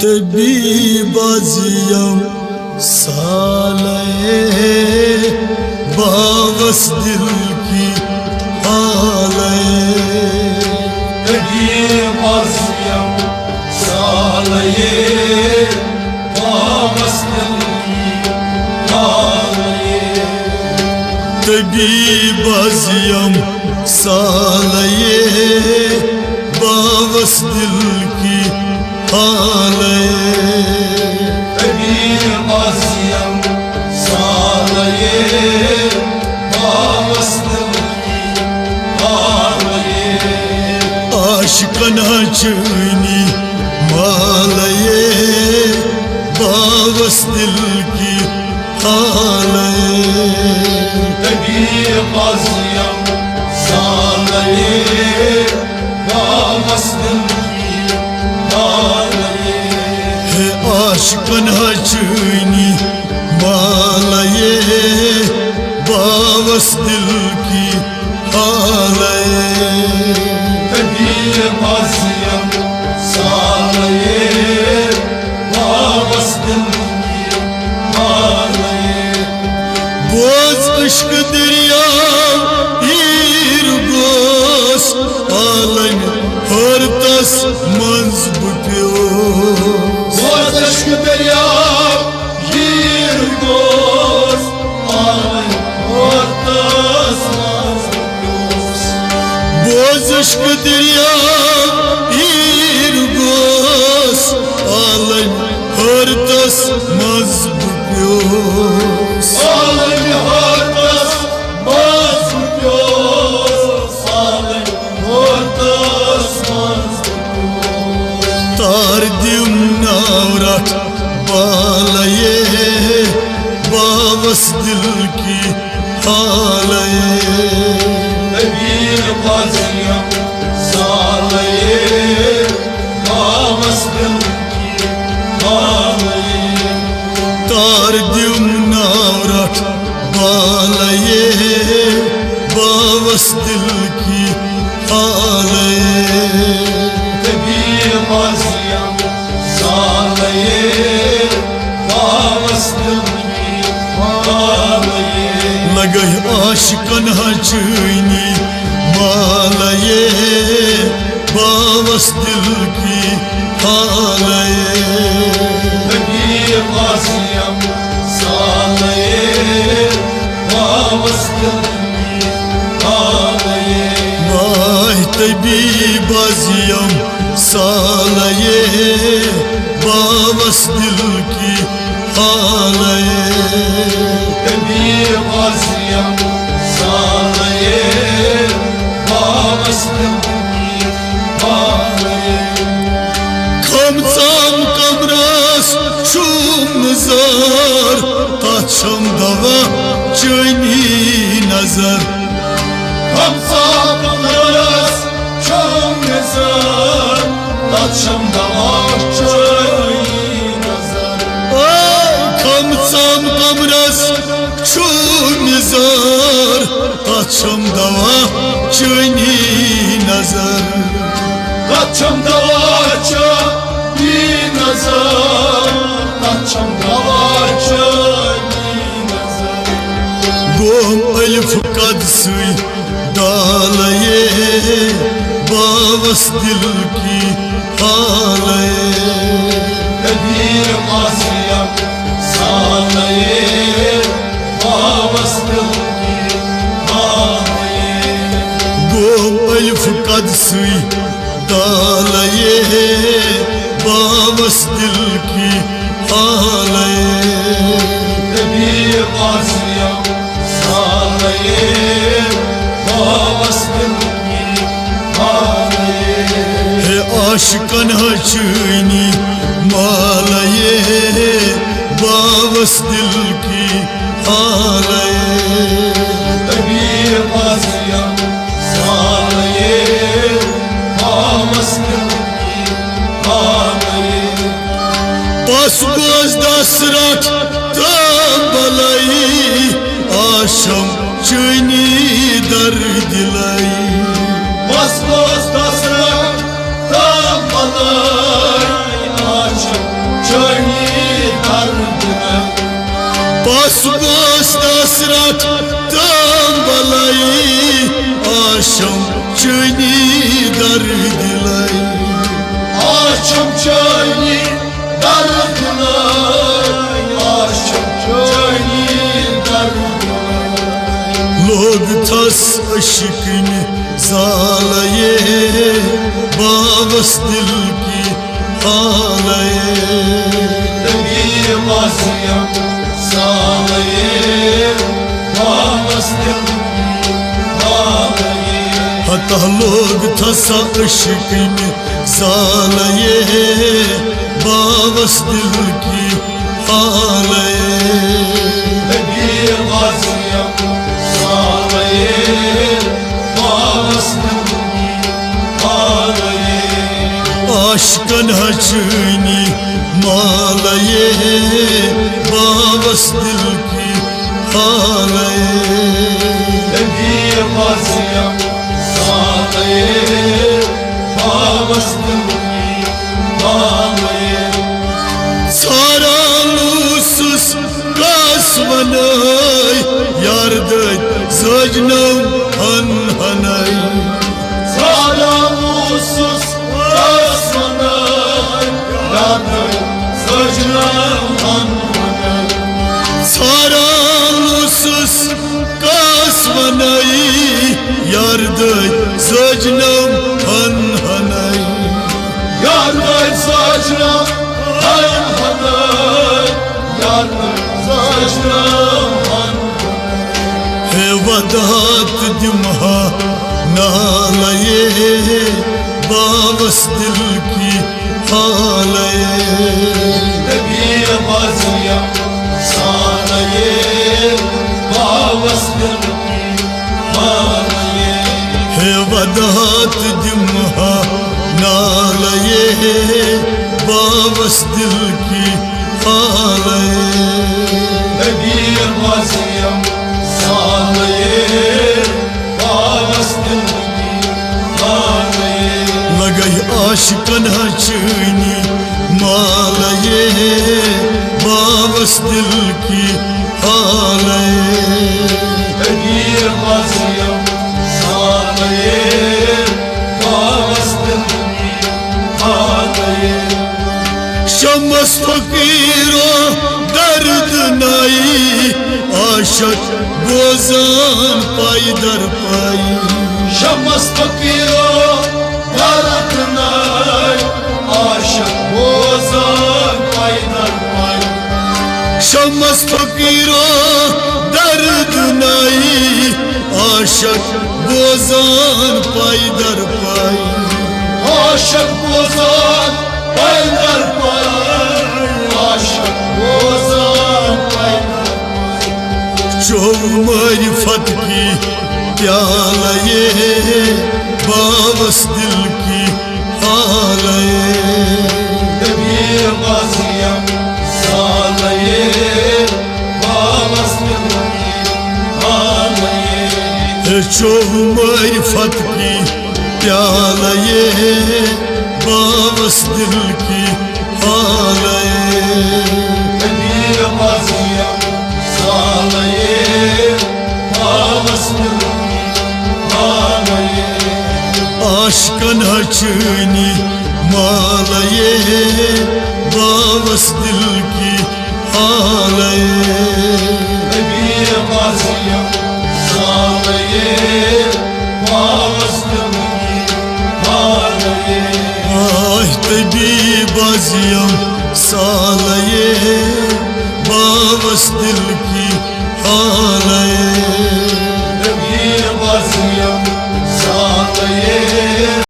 तभी बाजियम साले बावस दिल की हाले तभी बाजियम साले बावस दिल की हाले तभी बाजियम साले बावस दिल की हाले तभी बाजियम साले बावस दिल की हाले आशिकन चुनी मालये बावस दिल की हाले तभी बाजियम साले बावस दिल की हाले आशिकन चुनी मालये बावस दिल की हाले तभी बाजियम साले बावस दिल की हाले बोझ इश्क दरिया हीर गोस आलन हर तस मंज बुट्यो बोझ इश्क दरिया हीर गोस आलन हर तस मंज बुट्यो बोझ इश्क दरिया हीर गोस आलन हर तस मंज बुट्यो आलन हर तस मंज बुट्यो आलन हर तस मंज बुट्यो तार दिम नावरत बालये बावस दिल की हालये तभी बाजियम साले बावस दिल की हाले तार दिम नावरत बालये बावस दिल की हालये तभी बाजियम साले बावस दिल की हाले लगई आशिकन चुनी मालये बावस दिल की हालये तभी बाजियम साले बावस दिल की हाले माह तभी बाजियम सालये बावस दिल की हालये तभी बाजियम साले बावस दिल की हाले खमचाम कमरस शुम नजर ताछम दवा चनी नजर हम सब नरस चम नजर तचम दवाचई नजर खमचाम कमरस शुम नजर ताछम दवा चनी नजर तचम दवाचई नजर तचम दवाचई नजर गोम अलिफ कद सुई डालये बावस दिल की हालये तभी बाजियम साले बावस दिल की हाले गोम अलिफ कद सुई डालये बावस दिल की हालये तभी बाजियम साले बावस दिल की हाले आशिकन चुनी मालये बावस दिल की हालये तभी बाजियम साले बावस दिल की हाले बस गोज दसरथ तबलई आशम चुनी दर दिलाई बस बस दसरथ तब बलाई आशम पस गोस दसरथ तम बलाई आशम चनी दर दिलाई Aşım çayni dardılay Aşım çayni dardılay लोग थस अशिकन सालये बावस दिल की हालये Tabi vaziyam sağlaye Vamasdım ağlaye हता लोग थसा अशिकन सालये बावस दिल की हालये Tabi vaziyam sağlaye Vamasdım ağlaye आशकन हचनी मालये बावस दिल की हालये Tabi vaziyam sağlaye Vamasdım ağlaye सारा लूसुस कासवनय यारदय सजनम हन हनय Salamusuz kasmanay Yanay sacnam hanmanay सारा लूसुस कासवनय यारदय सजनम हन हनय Yanay sacnam hanmanay Yanay sacnam hanmanay है वदात दिमहा नालये बावस दिल की हालये Tabi vaziyam sağlaye Vavasdım ağlaye है वदात दिमहा नालये बावस दिल की हालये Tabi vaziyam sağlaye Vavasdım ağlaye लगई आशिकन हचनी मालये बावस दिल की हालये Tabi vaziyam sağlaye Vavasdım ağlaye Shams फकीरो दर्द नाई आशक गोजान पाई दर पाई Şamas fakiro yaratınay Aşık bozan kaydar pay Shams फकीरो दर्द नाई आशक गोजान पाई दर पाई Aşık bozan kaydar pay Aşık bozan kaydar चौव मारिफत की प्यालये बावस दिल की हालये Tabi vaziyam sağlaye Vavasdım ağlaye चौव मारिफत की प्यालये बावस दिल की हालये Tabi vaziyam sağlaye Vavasdım ağlaye आशकन हचनी मालये बावस दिल की हालये Tabi vaziyam sağlaye Vavasdım ağlaye आह तबी बाजियम सालये बावस दिल की हालये Tabi vaziyam sağlaye